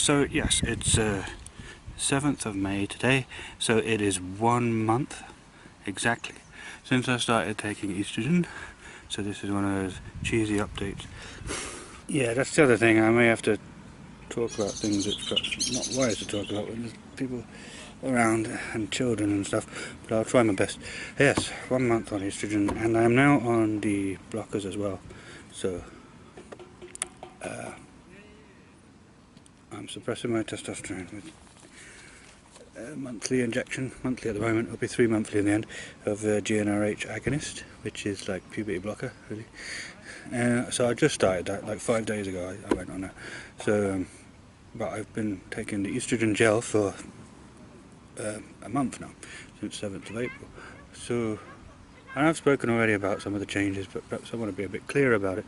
So yes, it's 7th of May today, so it is 1 month exactly since I started taking estrogen. So this is one of those cheesy updates. Yeah, that's the other thing, I may have to talk about things that's perhaps not wise to talk about when there's people around and children and stuff, but I'll try my best. Yes, 1 month on estrogen, and I am now on the blockers as well, so I'm suppressing my testosterone with a monthly injection, monthly at the moment, it'll be 3 monthly in the end, of GnRH agonist, which is like puberty blocker, really. So I just started that, like 5 days ago I went on that. So, but I've been taking the estrogen gel for a month now, since 7th of April. So, and I've spoken already about some of the changes, but perhaps I want to be a bit clearer about it.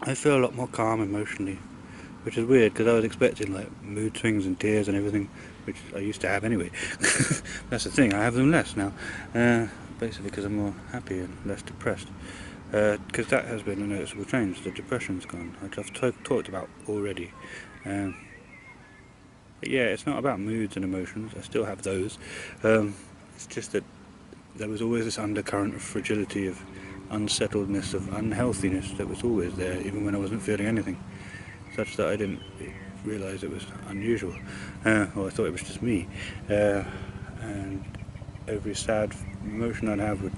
I feel a lot more calm emotionally, which is weird because I was expecting like mood swings and tears and everything, which I used to have anyway. That's the thing, I have them less now, basically because I'm more happy and less depressed, because that has been a noticeable change. The depression's gone, which I've talked about already. But yeah, it's not about moods and emotions, I still have those. It's just that there was always this undercurrent of fragility, of unsettledness, of unhealthiness that was always there, even when I wasn't feeling anything, such that I didn't realise it was unusual, or I thought it was just me, and every sad emotion I'd have would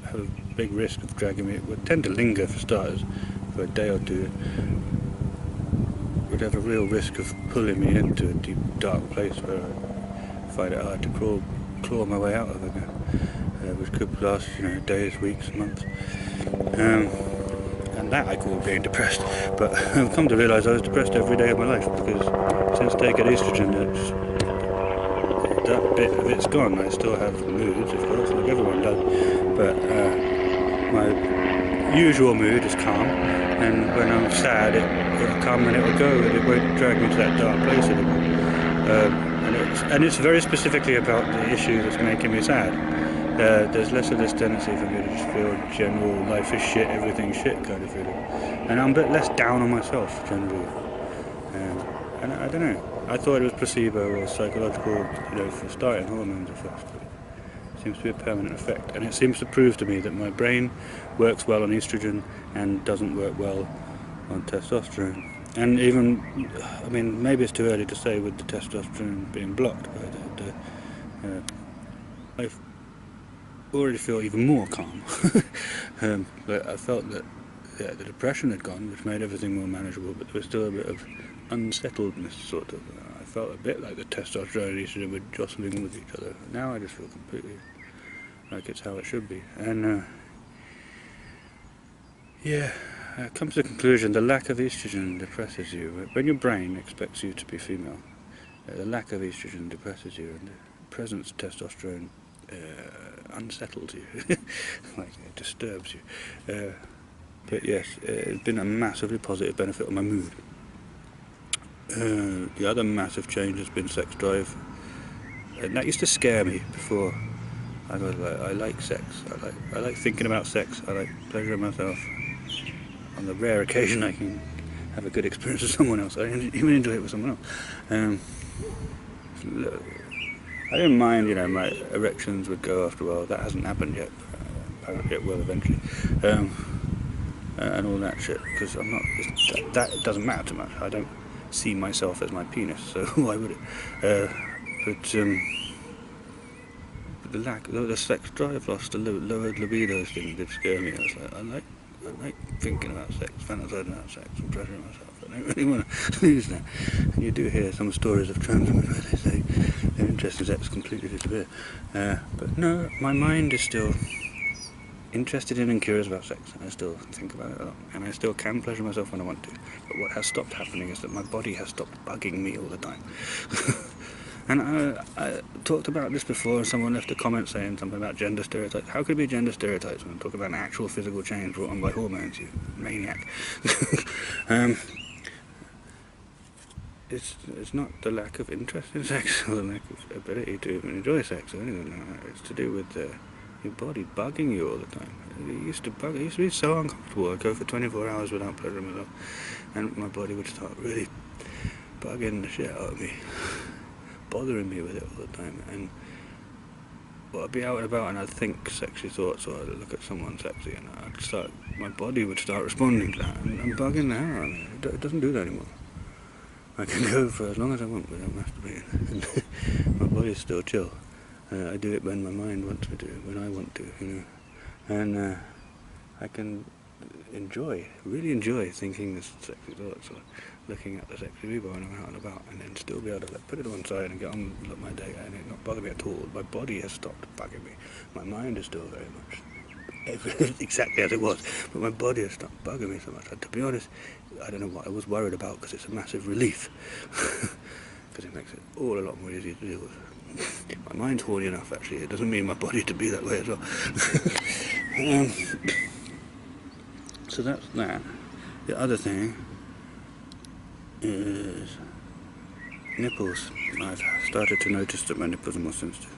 have a big risk of dragging me. It would tend to linger for starters, for a day or two. It would have a real risk of pulling me into a deep dark place where I find it hard to claw my way out of again, which could last, days, weeks, months. And that I call being depressed, but I've come to realise I was depressed every day of my life, because since taking estrogen, that bit of it's gone. I still have moods, of course, like everyone does, but my usual mood is calm, and when I'm sad, it'll come and it'll go, and it won't drag me to that dark place anymore. And it's very specifically about the issue that's making me sad. There's less of this tendency for me to just feel general life is shit, everything's shit kind of feeling. And I'm a bit less down on myself generally. And I don't know, I thought it was placebo or psychological, for starting hormones at first, but it seems to be a permanent effect. And it seems to prove to me that my brain works well on estrogen and doesn't work well on testosterone. And even, I mean, maybe it's too early to say with the testosterone being blocked by I already feel even more calm. But I felt that the depression had gone, which made everything more manageable, but there was still a bit of unsettledness, sort of. I felt a bit like the testosterone and estrogen were jostling with each other. Now I just feel completely like it's how it should be. And yeah, I come to the conclusion the lack of estrogen depresses you. When your brain expects you to be female, the lack of estrogen depresses you, and the presence of testosterone unsettles you, like it disturbs you. But yes, it's been a massively positive benefit on my mood. The other massive change has been sex drive, and that used to scare me before. I was like, I like sex. I like thinking about sex. I like pleasuring myself. On the rare occasion I can have a good experience with someone else, I even enjoy it with someone else. I didn't mind, my erections would go after a while. That hasn't happened yet. Apparently it will eventually. And all that shit, because I'm not. That doesn't matter too much. I don't see myself as my penis, so why would it? But the sex drive lost, the lowered libido thing did scare me. I was like, I like thinking about sex, fantasizing about sex, and pleasuring myself. I don't really want to lose that. And you do hear some stories of trans women where they say their interest in sex completely disappear. But no, my mind is still interested in and curious about sex, and I still think about it a lot, and I still can pleasure myself when I want to. But what has stopped happening is that my body has stopped bugging me all the time. And I talked about this before, and someone left a comment saying something about gender stereotypes. How could it be gender stereotypes when I'm talking about an actual physical change brought on by hormones, you maniac? It's not the lack of interest in sex or the lack of ability to even enjoy sex or anything like that. It's to do with your body bugging you all the time. It used to bug. It used to be so uncomfortable. I'd go for 24 hours without pleasuring myself, and my body would start really bugging the shit out of me, bothering me with it all the time. And well, I'd be out and about and I'd think sexy thoughts, or I'd look at someone sexy, and my body would start responding to that, and I'm bugging the hell out of me. It doesn't do that anymore. I can go for as long as I want without masturbating, and my body's still chill. I do it when my mind wants me to, when I want to, and I can really enjoy thinking the sexy thoughts, or looking at the sexy people when I'm out and about, and then still be able to put it on side and get on with my day, and it not bother me at all. My body has stopped bugging me. My mind is still very much exactly as it was, but my body has stopped bugging me so much. And to be honest, I don't know what I was worried about, because it's a massive relief, because it makes it all a lot more easy to deal with. My mind's horny enough, actually. It doesn't mean my body to be that way as well. So that's that. The other thing is nipples. I've started to notice that my nipples are more sensitive.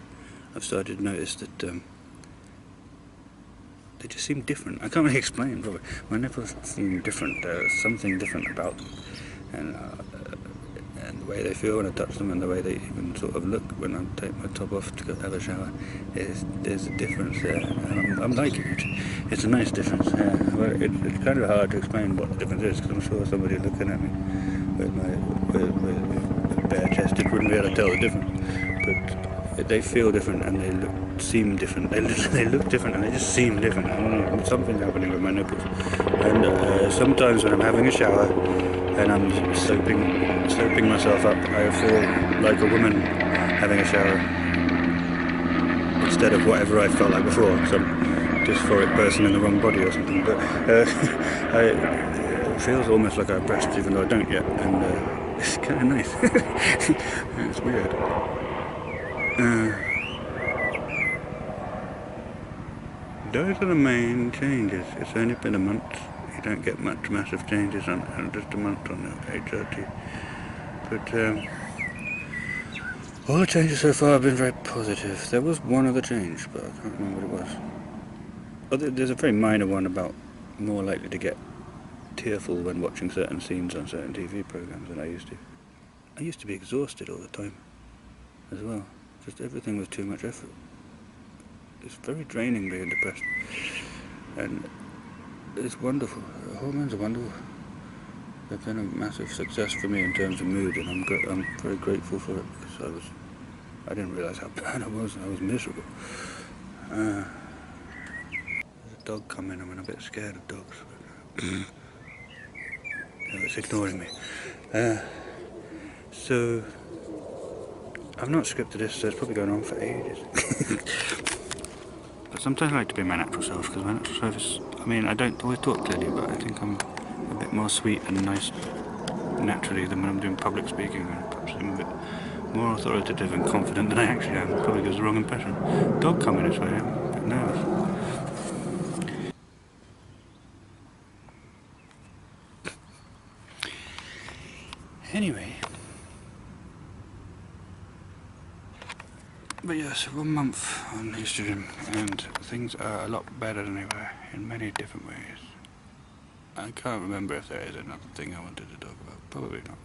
I've started to notice that they just seem different. I can't really explain probably. My nipples seem different. There's something different about them, and the way they feel when I touch them, and the way they even sort of look when I take my top off to go have a shower. There's a difference there. I'm liking it. It's a nice difference. Well, it's kind of hard to explain what the difference is, because I'm sure somebody looking at me with bare-chested wouldn't be able to tell the difference. But they feel different, and they seem different. They look different, and they just seem different. I don't know, something's happening with my nipples. And sometimes when I'm having a shower and I'm soaping myself up, I feel like a woman having a shower instead of whatever I felt like before. Some dysphoric person in the wrong body or something. But it feels almost like I have breasts, even though I don't yet, and it's kind of nice. It's weird. Those are the main changes. It's only been a month. You don't get much massive changes on just a month on the age 30. But all the changes so far have been very positive. There was one other change, but I can't remember what it was. Oh, there's a very minor one about more likely to get tearful when watching certain scenes on certain TV programs than I used to. I used to be exhausted all the time as well. Just everything was too much effort. It's very draining being depressed, and it's wonderful. The hormones are wonderful. They've been a massive success for me in terms of mood, and I'm very grateful for it, because I didn't realise how bad I was. I was miserable. There's a dog coming. I'm a bit scared of dogs. It's ignoring me. So I've not scripted this, so it's probably going on for ages. But sometimes I like to be my natural self, because my natural self is, I don't always talk clearly, but I think I'm a bit more sweet and nice naturally than when I'm doing public speaking. Perhaps I'm a bit more authoritative and confident than I actually am. It probably gives the wrong impression. Dog coming this way, I'm a bit nervous. Anyway. But yes, 1 month on estrogen, and things are a lot better than they were in many different ways. I can't remember if there is another thing I wanted to talk about. Probably not.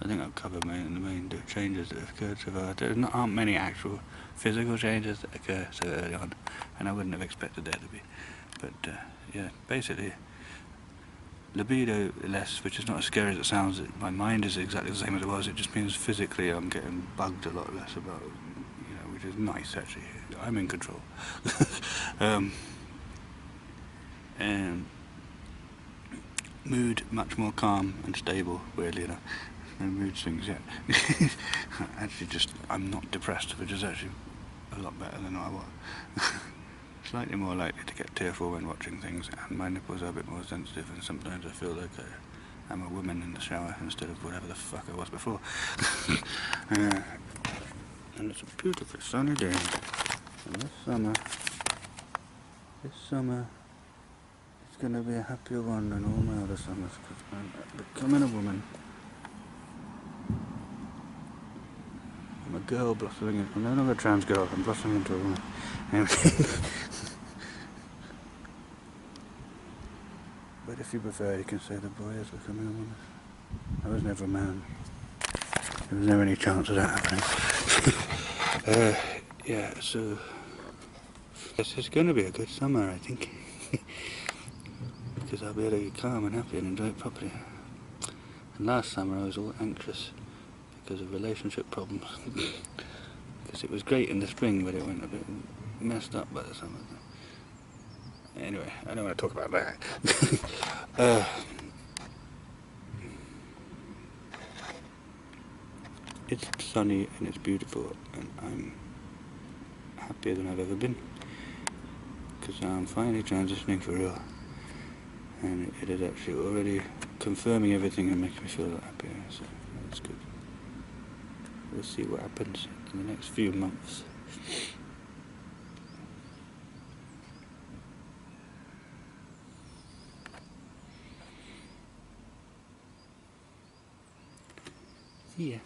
I think I've covered the main changes that have occurred so far. There aren't many actual physical changes that occur so early on, and I wouldn't have expected there to be. But yeah, basically, libido less, which is not as scary as it sounds. My mind is exactly the same as it was. It just means physically I'm getting bugged a lot less about it, which is nice actually. I'm in control. And mood much more calm and stable, weirdly enough. No mood swings yet. Actually, I'm not depressed, which is actually a lot better than I was. Slightly more likely to get tearful when watching things, and my nipples are a bit more sensitive, and sometimes I feel like I'm a woman in the shower instead of whatever the fuck I was before. And it's a beautiful sunny day. And this summer is going to be a happier one than all my other summers, because I'm becoming a woman. I'm a girl blossoming. I'm no longer a trans girl. I'm blossoming into a woman. Anyway. if you prefer, you can say the boy is becoming a woman. I was never a man. There was never any chance of that happening. Yeah, so this is going to be a good summer, I think. Because I'll be able to get calm and happy and enjoy it properly. And last summer I was all anxious because of relationship problems. Because it was great in the spring, but it went a bit messed up by the summer. Anyway, I don't want to talk about that. It's sunny and it's beautiful, and I'm happier than I've ever been. Because I'm finally transitioning for real. And it is actually already confirming everything and making me feel a lot happier, so that's good. We'll see what happens in the next few months. Yeah.